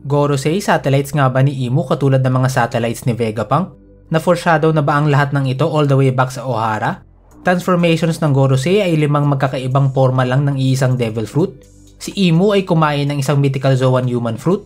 Gorosei satellites nga ba ni Imu katulad ng mga satellites ni Vegapunk? Na-foreshadow na ba ang lahat ng ito all the way back sa Ohara? Transformations ng Gorosei ay 5 magkakaibang forma lang ng iisang Devil Fruit? Si Imu ay kumain ng isang mythical Zoan human fruit?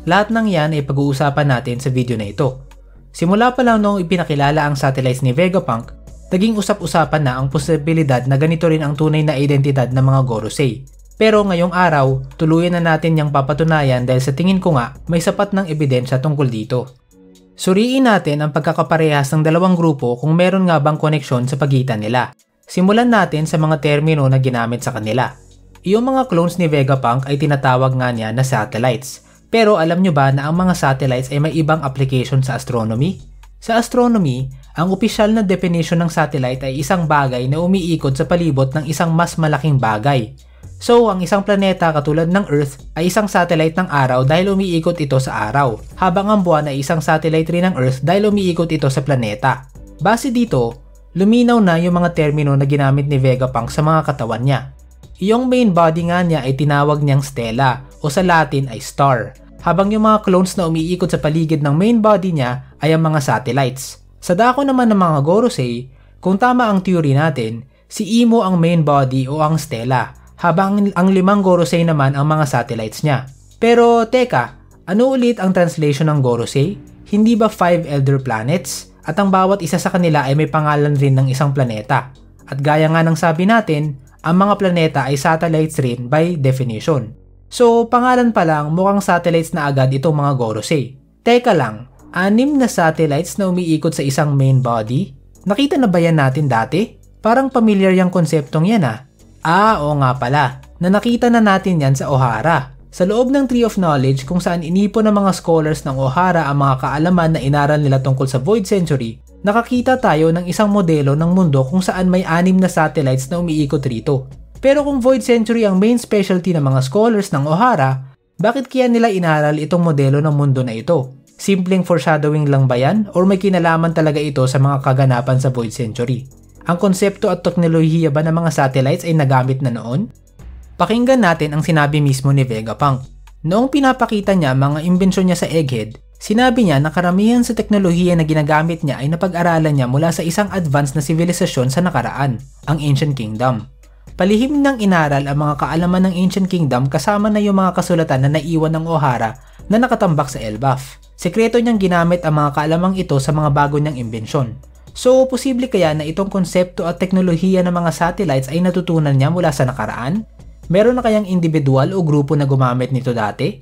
Lahat ng yan ay pag-uusapan natin sa video na ito. Simula pa lang noong ipinakilala ang satellites ni Vegapunk, naging usap-usapan na ang posibilidad na ganito rin ang tunay na identidad ng mga Gorosei. Pero ngayong araw, tuluyan na natin niyang papatunayan dahil sa tingin ko nga may sapat ng ebidensya tungkol dito. Suriin natin ang pagkakaparehas ng dalawang grupo kung meron nga bang koneksyon sa pagitan nila. Simulan natin sa mga termino na ginamit sa kanila. Iyong mga clones ni Vegapunk ay tinatawag nga niya na satellites. Pero alam nyo ba na ang mga satellites ay may ibang application sa astronomy? Sa astronomy, ang opisyal na definition ng satellite ay isang bagay na umiikot sa palibot ng isang mas malaking bagay. So, ang isang planeta katulad ng Earth ay isang satellite ng araw dahil umiikot ito sa araw, habang ang buwan ay isang satellite rin ng Earth dahil umiikot ito sa planeta. Base dito, luminaw na yung mga termino na ginamit ni Vegapunk sa mga katawan niya. Iyong main body nga niya ay tinawag niyang stella o sa Latin ay star, habang yung mga clones na umiikot sa paligid ng main body niya ay ang mga satellites. Sa dako naman ng mga Gorosei, kung tama ang theory natin, si Imu ang main body o ang stella, habang ang 5 Gorosei naman ang mga satellites niya. Pero teka, ano ulit ang translation ng Gorosei? Hindi ba 5 elder planets? At ang bawat isa sa kanila ay may pangalan rin ng isang planeta. At gaya nga ng sabi natin, ang mga planeta ay satellites rin by definition. So pangalan pa lang mukhang satellites na agad itong mga Gorosei. Teka lang, 6 na satellites na umiikot sa isang main body? Nakita na ba yan natin dati? Parang familiar yung konseptong yan ah. Oo nga pala, na nakita na natin yan sa Ohara. Sa loob ng Tree of Knowledge kung saan inipon ng mga scholars ng Ohara ang mga kaalaman na inaral nila tungkol sa Void Century, nakakita tayo ng isang modelo ng mundo kung saan may 6 na satellites na umiikot rito. Pero kung Void Century ang main specialty ng mga scholars ng Ohara, bakit kaya nila inaral itong modelo ng mundo na ito? Simpleng foreshadowing lang ba yan or may kinalaman talaga ito sa mga kaganapan sa Void Century? Ang konsepto at teknolohiya ba ng mga satellites ay nagamit na noon? Pakinggan natin ang sinabi mismo ni Vegapunk. Noong pinapakita niya mga imbensyon niya sa Egghead, sinabi niya na karamihan sa teknolohiya na ginagamit niya ay napag-aralan niya mula sa isang advanced na sibilisasyon sa nakaraan, ang Ancient Kingdom. Palihim niyang inaral ang mga kaalaman ng Ancient Kingdom kasama na yung mga kasulatan na naiwan ng Ohara na nakatambak sa Elbaf. Sekreto niyang ginamit ang mga kaalamang ito sa mga bago niyang imbensyon. So, posible kaya na itong konsepto at teknolohiya ng mga satellites ay natutunan niya mula sa nakaraan? Meron na kayang individual o grupo na gumamit nito dati?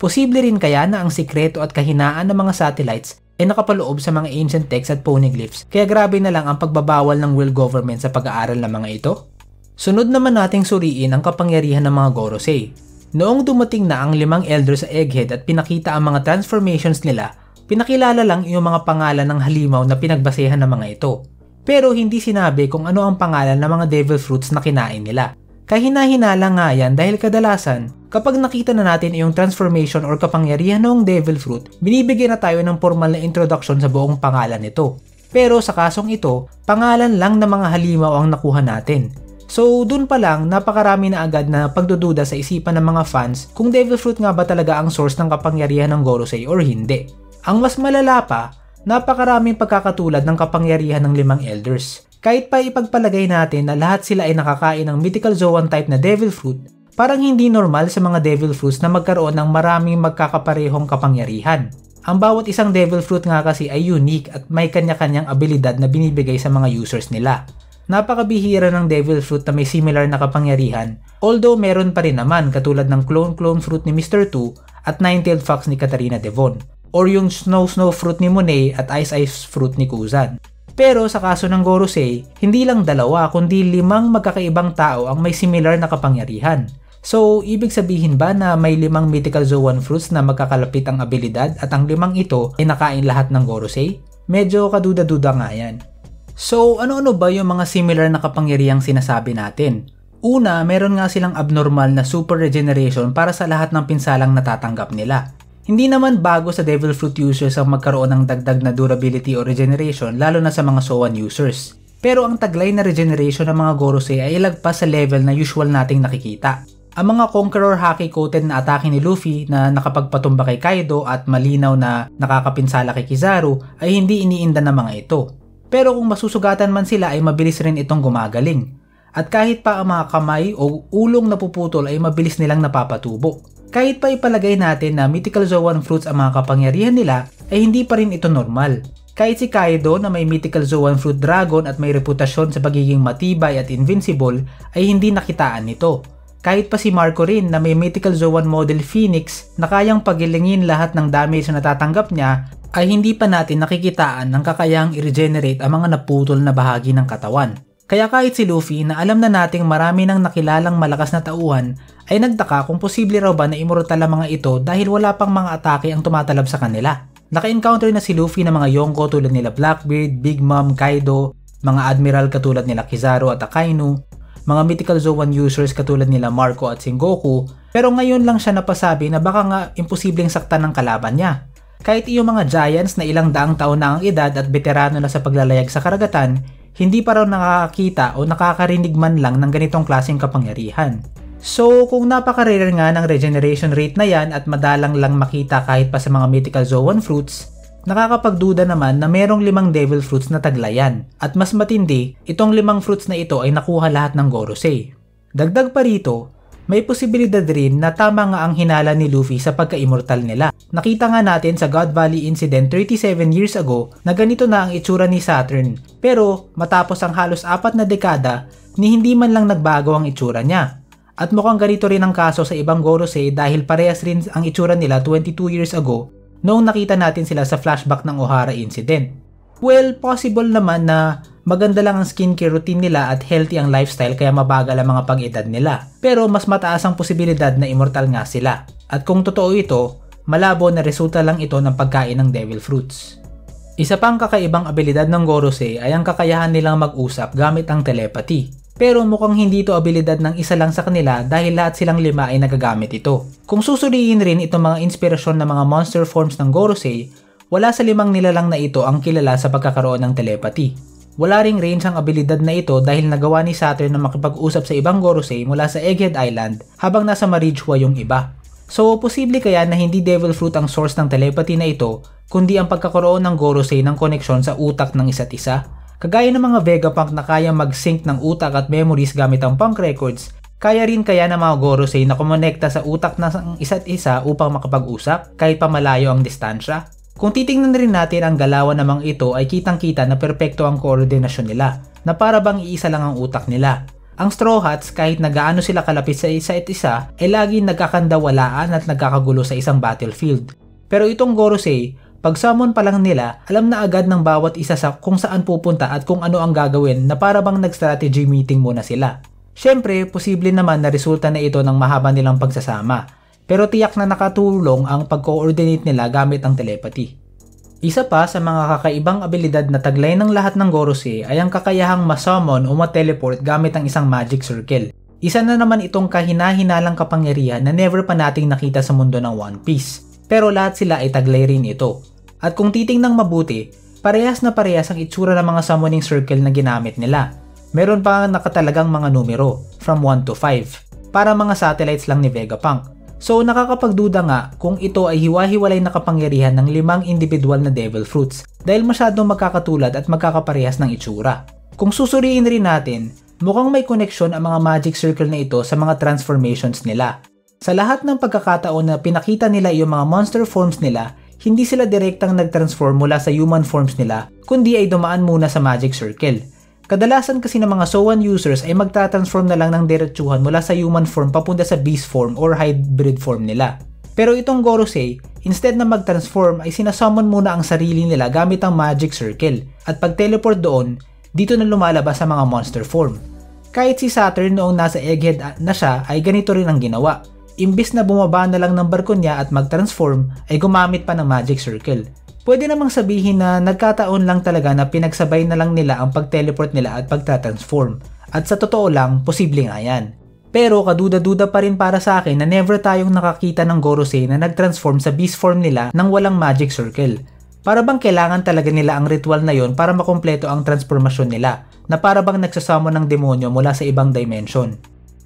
Posible rin kaya na ang sikreto at kahinaan ng mga satellites ay nakapaloob sa mga ancient texts at poneglyphs kaya grabe na lang ang pagbabawal ng world government sa pag-aaral ng mga ito? Sunod naman nating suriin ang kapangyarihan ng mga Gorosei. Noong dumating na ang 5 elders sa Egghead at pinakita ang mga transformations nila, pinakilala lang yung mga pangalan ng halimaw na pinagbasehan ng mga ito. Pero hindi sinabi kung ano ang pangalan ng mga devil fruits na kinain nila. Kahina-hinala nga yan dahil kadalasan, kapag nakita na natin yung transformation or kapangyarihan ng devil fruit, binibigyan na tayo ng formal na introduction sa buong pangalan nito. Pero sa kasong ito, pangalan lang ng mga halimaw ang nakuha natin. So dun pa lang, napakarami na agad na pagdududa sa isipan ng mga fans kung devil fruit nga ba talaga ang source ng kapangyarihan ng Gorosei or hindi. Ang mas malala pa, napakaraming pagkakatulad ng kapangyarihan ng 5 elders. Kahit pa ipagpalagay natin na lahat sila ay nakakain ng mythical Zoan type na devil fruit, parang hindi normal sa mga devil fruits na magkaroon ng maraming magkakaparehong kapangyarihan. Ang bawat isang devil fruit nga kasi ay unique at may kanya-kanyang abilidad na binibigay sa mga users nila. Napakabihira ng devil fruit na may similar na kapangyarihan, although meron pa rin naman katulad ng clone fruit ni Mr. 2 at Nine-Tailed Fox ni Katarina Devon, or yung Snow fruit ni Monet at Ice fruit ni Kuzan. Pero sa kaso ng Gorosei, hindi lang 2 kundi 5 magkakaibang tao ang may similar na kapangyarihan. So, ibig sabihin ba na may 5 mythical Zoan fruits na magkakalapit ang abilidad at ang 5 ito ay nakain lahat ng Gorosei? Medyo kaduda-duda nga yan. So, ano-ano ba yung mga similar na kapangyarihang sinasabi natin? Una, meron nga silang abnormal na super regeneration para sa lahat ng pinsalang natatanggap nila. Hindi naman bago sa devil fruit users ang magkaroon ng dagdag na durability o regeneration lalo na sa mga Zoan users. Pero ang taglay na regeneration ng mga Gorosei ay ilagpas sa level na usual nating nakikita. Ang mga Conqueror Haki-coated na atake ni Luffy na nakapagpatumba kay Kaido at malinaw na nakakapinsala kay Kizaru ay hindi iniinda ng mga ito. Pero kung masusugatan man sila ay mabilis rin itong gumagaling. At kahit pa ang mga kamay o ulong napuputol ay mabilis nilang napapatubo. Kahit pa ipalagay natin na Mythical Zoan Fruits ang mga kapangyarihan nila ay hindi pa rin ito normal. Kahit si Kaido na may Mythical Zoan Fruit Dragon at may reputasyon sa pagiging matibay at invincible ay hindi nakitaan nito. Kahit pa si Marco rin na may Mythical Zoan Model Phoenix na kayang pagilingin lahat ng damage na natatanggap niya ay hindi pa natin nakikitaan ng kakayahang i-regenerate ang mga naputol na bahagi ng katawan. Kaya kahit si Luffy na alam na nating marami ng nakilalang malakas na tauhan ay nagtaka kung posible raw ba na immortal ang mga ito dahil wala pang mga atake ang tumatalab sa kanila. Naka-encounter na si Luffy ng mga Yonko tulad nila Blackbeard, Big Mom, Kaido, mga Admiral katulad nila Kizaru at Akainu, mga Mythical Zoan users katulad nila Marco at Sengoku, pero ngayon lang siya napasabi na baka nga imposibleng saktan ng kalaban niya. Kahit yung mga giants na ilang daang taon na ang edad at veterano na sa paglalayag sa karagatan, hindi pa raw nakakakita o nakakarinig man lang ng ganitong klaseng kapangyarihan. So kung napaka-rare nga ng regeneration rate na yan at madalang lang makita kahit pa sa mga Mythical Zoan Fruits, nakakapagduda naman na merong 5 Devil Fruits na taglayan. At mas matindi, itong 5 fruits na ito ay nakuha lahat ng Gorosei. Dagdag pa rito, may posibilidad rin na tama nga ang hinala ni Luffy sa pagka-immortal nila. Nakita nga natin sa God Valley Incident 37 years ago na ganito na ang itsura ni Saturn. Pero matapos ang halos 4 na dekada, ni hindi man lang nagbago ang itsura niya. At mukhang ganito rin ang kaso sa ibang Gorosei dahil parehas rin ang itsura nila 22 years ago noong nakita natin sila sa flashback ng Ohara Incident. Well, possible naman na maganda lang ang skincare routine nila at healthy ang lifestyle kaya mabagal ang mga pag-edad nila. Pero mas mataas ang posibilidad na immortal nga sila. At kung totoo ito, malabo na resulta lang ito ng pagkain ng Devil Fruits. Isa pang kakaibang abilidad ng Gorosei ay ang kakayahan nilang mag-usap gamit ang telepathy. Pero mukhang hindi ito abilidad ng isa lang sa kanila dahil lahat silang 5 ay nagagamit ito. Kung susuriin rin itong mga inspirasyon ng mga monster forms ng Gorosei, wala sa 5 nilalang na ito ang kilala sa pagkakaroon ng telepathy. Wala ring range ang abilidad na ito dahil nagawa ni Saturn na makipag-usap sa ibang Gorosei mula sa Egghead Island habang nasa Marijua yung iba. So, posible kaya na hindi Devil Fruit ang source ng telepathy na ito, kundi ang pagkakaroon ng Gorosei ng koneksyon sa utak ng isa't isa. Kagaya ng mga Vegapunk na kaya mag-sync ng utak at memories gamit ang Punk Records, kaya rin kaya ng mga Gorosei na kumonekta sa utak ng isa't isa upang makapag-usap kahit pa malayo ang distansya. Kung titingnan rin natin ang galawan namang ito ay kitang-kita na perpekto ang koordinasyon nila, na para bang iisa lang ang utak nila. Ang Straw Hats kahit na gaano sila kalapit sa isa't isa ay laging nagkakandawalaan at nagkakagulo sa isang battlefield. Pero itong Gorosei, pag summon pa lang nila, alam na agad ng bawat isa sa kung saan pupunta at kung ano ang gagawin na para bang nag-strategy meeting muna sila. Syempre, posible naman na resulta na ito ng mahaba nilang pagsasama. Pero tiyak na nakatulong ang pag-coordinate nila gamit ang telepathy. Isa pa sa mga kakaibang abilidad na taglay ng lahat ng Gorosei ay ang kakayahang ma-summon o ma-teleport gamit ang isang magic circle. Isa na naman itong kahina-hinalang kapangyarihan na never pa nating nakita sa mundo ng One Piece. Pero lahat sila ay taglay rin ito. At kung titingnang mabuti, parehas na parehas ang itsura ng mga summoning circle na ginamit nila. Meron pa nakatalagang mga numero, from 1 to 5, para mga satellites lang ni Vegapunk. So nakakapagduda nga kung ito ay hiwa-hiwalay na kapangyarihan ng 5 individual na Devil Fruits dahil masyadong magkakatulad at magkakaparehas ng itsura. Kung susuriin rin natin, mukhang may koneksyon ang mga magic circle na ito sa mga transformations nila. Sa lahat ng pagkakataon na pinakita nila yung mga monster forms nila, hindi sila direktang nag-transform mula sa human forms nila, kundi ay dumaan muna sa magic circle. Kadalasan kasi ng mga Zoan users ay magta-transform na lang ng diretsuhan mula sa human form papunta sa beast form or hybrid form nila. Pero itong Gorosei, instead na mag-transform ay sinasummon muna ang sarili nila gamit ang magic circle at pag-teleport doon, dito na lumalabas sa mga monster form. Kahit si Saturn noong nasa Egghead na siya ay ganito rin ang ginawa. Imbis na bumaba na lang ng barko niya at mag-transform ay gumamit pa ng magic circle. Pwede namang sabihin na nagkataon lang talaga na pinagsabay na lang nila ang pag-teleport nila at pagta-transform. At sa totoo lang, posible nga yan. Pero kaduda-duda pa rin para sa akin na never tayong nakakita ng Gorosei na nag-transform sa beast form nila nang walang magic circle. Para bang kailangan talaga nila ang ritual na yon para makumpleto ang transformasyon nila, na para bang nagsasamo ng demonyo mula sa ibang dimension.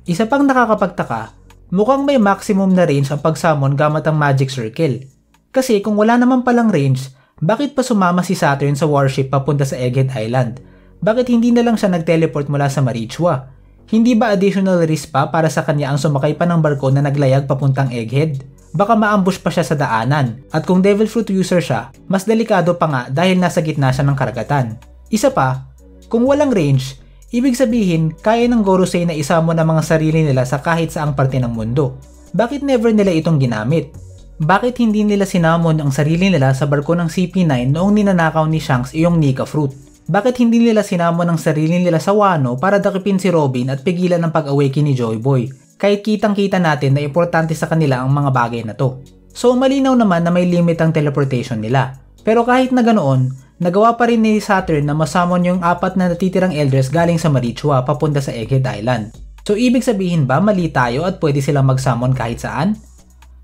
Isa pang nakakapagtaka, mukhang may maximum na range ang pag-summon gamit ang Magic Circle. Kasi kung wala naman palang range, bakit pa sumama si Saturn sa warship papunta sa Egghead Island? Bakit hindi na lang siya nag-teleport mula sa Marichua? Hindi ba additional risk pa para sa kanya ang sumakay pa ng barko na naglayag papuntang Egghead? Baka ma-ambush pa siya sa daanan, at kung Devil Fruit user siya, mas delikado pa nga dahil nasa gitna siya ng karagatan. Isa pa, kung walang range, ibig sabihin kaya ng Gorosei na isamo na mga sarili nila sa kahit saang parte ng mundo. Bakit never nila itong ginamit? Bakit hindi nila sinamon ang sarili nila sa barko ng CP9 noong ninanakaw ni Shanks iyong Nika Fruit? Bakit hindi nila sinamon ang sarili nila sa Wano para dakipin si Robin at pigilan ang pag-awaken ni Joy Boy? Kahit kitang-kita natin na importante sa kanila ang mga bagay na to. So malinaw naman na may limit ang teleportation nila. Pero kahit na ganoon, nagawa pa rin ni Saturn na masamon yung 4 na natitirang Elders galing sa Marichua papunta sa Egghead Island. So ibig sabihin ba mali tayo at pwede silang magsamon kahit saan?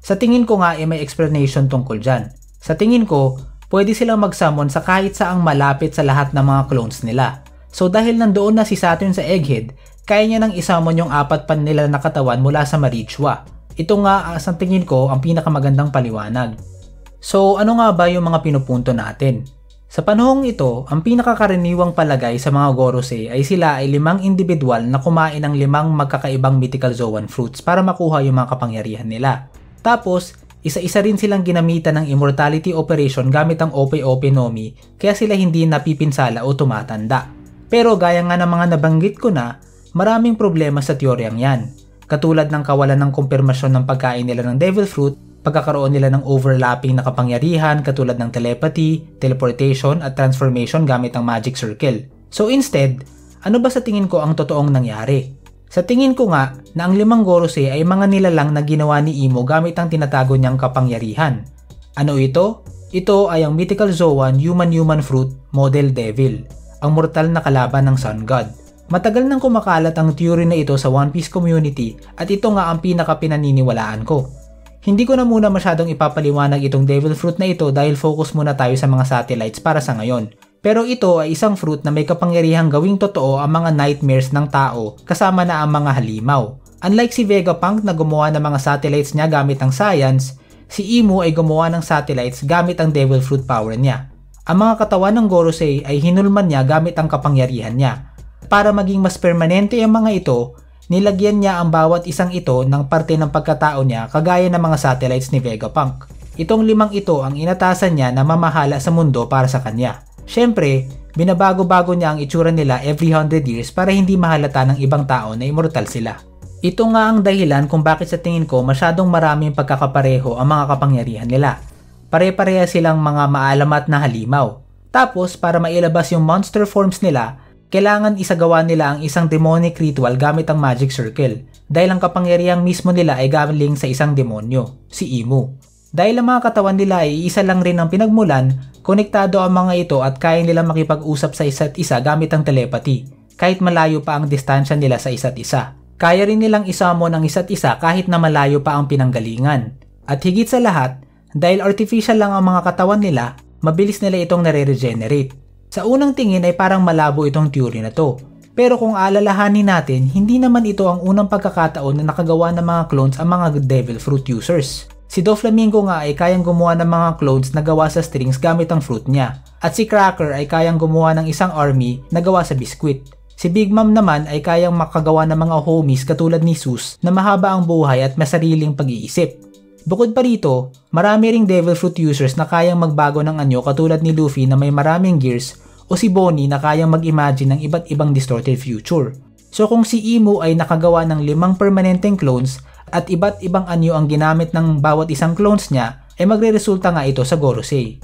Sa tingin ko nga may explanation tungkol dyan. Sa tingin ko, pwede silang magsamon sa kahit saang malapit sa lahat ng mga clones nila. So dahil nandoon na si Saturn sa Egghead, kaya niya nang isamon yung 4 pa nila na katawan mula sa Marichua. Ito nga sa tingin ko ang pinakamagandang paliwanag. So ano nga ba yung mga pinupunto natin? Sa panahong ito, ang pinakakaraniwang palagay sa mga Gorosei ay sila ay 5 individual na kumain ng 5 magkakaibang mythical Zoan fruits para makuha yung mga kapangyarihan nila. Tapos, isa-isa rin silang ginamitan ng immortality operation gamit ang Ope-Ope Nomi kaya sila hindi napipinsala o tumatanda. Pero gaya nga ng mga nabanggit ko na, maraming problema sa teoryang yan. Katulad ng kawalan ng kumpirmasyon ng pagkain nila ng Devil Fruit, pagkakaroon nila ng overlapping na kapangyarihan katulad ng telepathy, teleportation at transformation gamit ang Magic Circle. So instead, ano ba sa tingin ko ang totoong nangyari? Sa tingin ko nga na ang 5 Gorosei ay mga nilalang na ginawa ni Imo gamit ang tinatago niyang kapangyarihan. Ano ito? Ito ay ang Mythical Zoan Human Fruit Model Devil, ang mortal na kalaban ng Sun God. Matagal nang kumakalat ang theory na ito sa One Piece community at ito nga ang pinaka-pinaniniwalaan ko. Hindi ko na muna masyadong ipapaliwanag itong Devil Fruit na ito dahil focus muna tayo sa mga satellites para sa ngayon. Pero ito ay isang fruit na may kapangyarihang gawing totoo ang mga nightmares ng tao kasama na ang mga halimaw. Unlike si Vegapunk na gumawa ng mga satellites niya gamit ang science, si Imu ay gumawa ng satellites gamit ang Devil Fruit power niya. Ang mga katawan ng Gorosei ay hinulman niya gamit ang kapangyarihan niya. Para maging mas permanente ang mga ito, nilagyan niya ang bawat isang ito ng parte ng pagkatao niya kagaya ng mga satellites ni Vegapunk. Itong 5 ito ang inatasan niya na mamahala sa mundo para sa kanya. Siyempre, binabago-bago niya ang itsura nila every 100 years para hindi mahalata ng ibang tao na immortal sila. Ito nga ang dahilan kung bakit sa tingin ko masyadong maraming pagkakapareho ang mga kapangyarihan nila. Pare-pareha silang mga maalamat na halimaw. Tapos para mailabas yung monster forms nila, kailangan isagawa nila ang isang demonic ritual gamit ang Magic Circle dahil ang kapangyarihang mismo nila ay galing sa isang demonyo, si Imu. Dahil ang mga katawan nila ay isa lang rin ang pinagmulan, konektado ang mga ito at kaya nila makipag-usap sa isa't isa gamit ang telepathy, kahit malayo pa ang distansya nila sa isa't isa. Kaya rin nilang isamon ang isa't isa kahit na malayo pa ang pinanggalingan. At higit sa lahat, dahil artificial lang ang mga katawan nila, mabilis nila itong nare-regenerate. Sa unang tingin ay parang malabo itong theory na to. Pero kung aalalahanin natin, hindi naman ito ang unang pagkakataon na nakagawa ng mga clones ang mga Devil Fruit users. Si Doflamingo nga ay kayang gumawa ng mga clones na gawa sa strings gamit ang fruit niya. At si Cracker ay kayang gumawa ng isang army na gawa sa biskwit. Si Big Mom naman ay kayang makagawa ng mga homies katulad ni Sus na mahaba ang buhay at masariling pag-iisip. Bukod pa rito, marami ring Devil Fruit users na kayang magbago ng anyo katulad ni Luffy na may maraming gears o si Bonnie na kayang mag-imagine ng iba't ibang distorted future. So kung si Imu ay nakagawa ng 5 permanenteng clones at iba't ibang anyo ang ginamit ng bawat isang clones niya, ay magre-resulta nga ito sa Gorosei.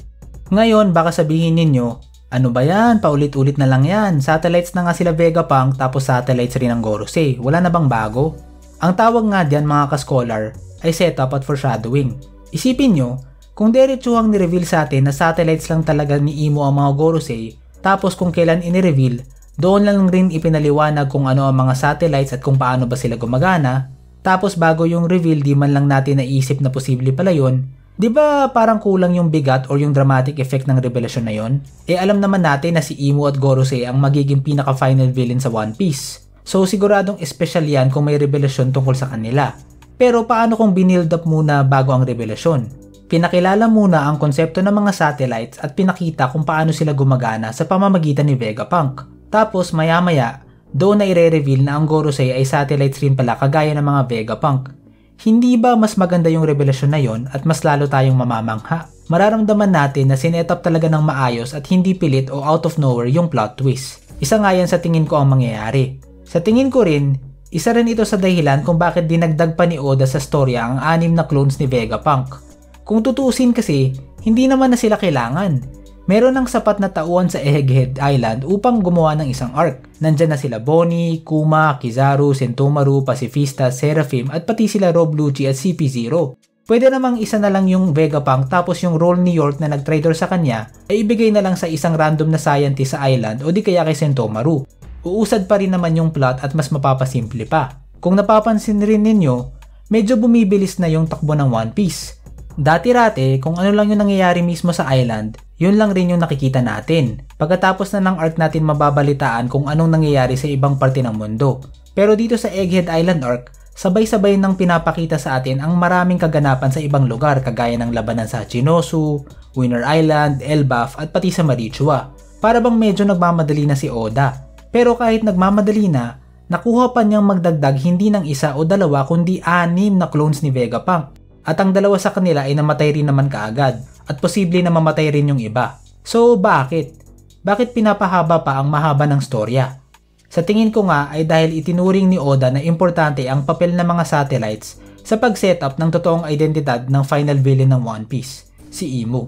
Ngayon, baka sabihin ninyo, ano ba yan? Paulit-ulit na lang yan. Satellites na nga sila Vegapunk tapos satellites rin ang Gorosei. Wala na bang bago? Ang tawag nga diyan mga ka-scholar ay setup at foreshadowing. Isipin nyo, kung diretsuhang ni-reveal sa atin na satellites lang talaga ni Imu ang mga Gorosei, tapos kung kailan ini-reveal, doon lang rin ipinaliwanag kung ano ang mga satellites at kung paano ba sila gumagana, tapos bago yung reveal di man lang natin naisip na posible pala yun, di ba parang kulang yung bigat or yung dramatic effect ng revelasyon na yun? Alam naman natin na si Imu at Gorosei ang magiging pinaka-final villain sa One Piece. So siguradong espesyal yan kung may revelasyon tungkol sa kanila. Pero paano kung binild up muna bago ang revelasyon? Pinakilala muna ang konsepto ng mga satellites at pinakita kung paano sila gumagana sa pamamagitan ni Vegapunk. Tapos maya-maya, doon na i-reveal na ang Gorosei ay satellites rin pala kagaya ng mga Vegapunk. Hindi ba mas maganda yung revelasyon na yon at mas lalo tayong mamamangha? Mararamdaman natin na sinet-up talaga ng maayos at hindi pilit o out of nowhere yung plot twist. Isa nga yan sa tingin ko ang mangyayari. Sa tingin ko rin, isa rin ito sa dahilan kung bakit dinagdag pa ni Oda sa storya ang 6 na clones ni Vegapunk. Kung tutuusin kasi, hindi naman na sila kailangan. Meron ng sapat na tauhan sa Egghead Island upang gumawa ng isang arc. Nandyan na sila Bonnie, Kuma, Kizaru, Sentomaru, Pacifista, Seraphim at pati sila Rob Lucci at CP0. Pwede namang isa na lang yung Vegapunk tapos yung role ni York na nag-traitor sa kanya ay ibigay na lang sa isang random na scientist sa island o di kaya kay Sentomaru. Uusad pa rin naman yung plot at mas mapapasimple pa. Kung napapansin rin ninyo, medyo bumibilis na yung takbo ng One Piece. Dati-rate, kung ano lang yung nangyayari mismo sa island, yun lang rin yung nakikita natin. Pagkatapos na ng arc natin mababalitaan kung anong nangyayari sa ibang parte ng mundo. Pero dito sa Egghead Island arc, sabay-sabay nang pinapakita sa atin ang maraming kaganapan sa ibang lugar kagaya ng labanan sa Hachinosu, Winter Island, Elbaf at pati sa Marichua. Para bang medyo nagmamadali na si Oda. Pero kahit nagmamadali na, nakuha pa niyang magdagdag hindi ng isa o dalawa kundi 6 na clones ni Vegapunk. At ang dalawa sa kanila ay namatay rin naman kaagad at posible na mamatay rin yung iba. So bakit? Bakit pinapahaba pa ang mahaba ng storya? Sa tingin ko nga ay dahil itinuring ni Oda na importante ang papel ng mga satellites sa pag-setup ng totoong identidad ng final villain ng One Piece, si Imu.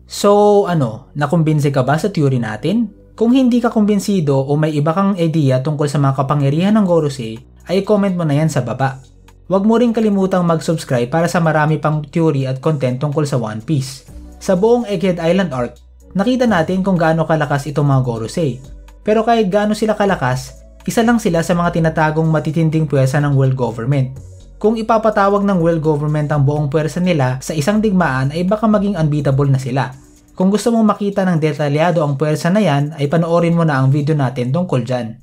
So nakumbinsi ka ba sa theory natin? Kung hindi ka kumbinsido o may iba kang idea tungkol sa mga kapangyarihan ng Gorosei, ay comment mo na yan sa baba. Huwag mo rin kalimutang mag-subscribe para sa marami pang theory at content tungkol sa One Piece. Sa buong Egghead Island arc, nakita natin kung gaano kalakas itong mga Gorosei. Pero kahit gaano sila kalakas, isa lang sila sa mga tinatagong matitinding puwersa ng world government. Kung ipapatawag ng world government ang buong puwersa nila sa isang digmaan ay baka maging unbeatable na sila. Kung gusto mong makita ng detalyado ang puwersa na yan ay panoorin mo na ang video natin tungkol dyan.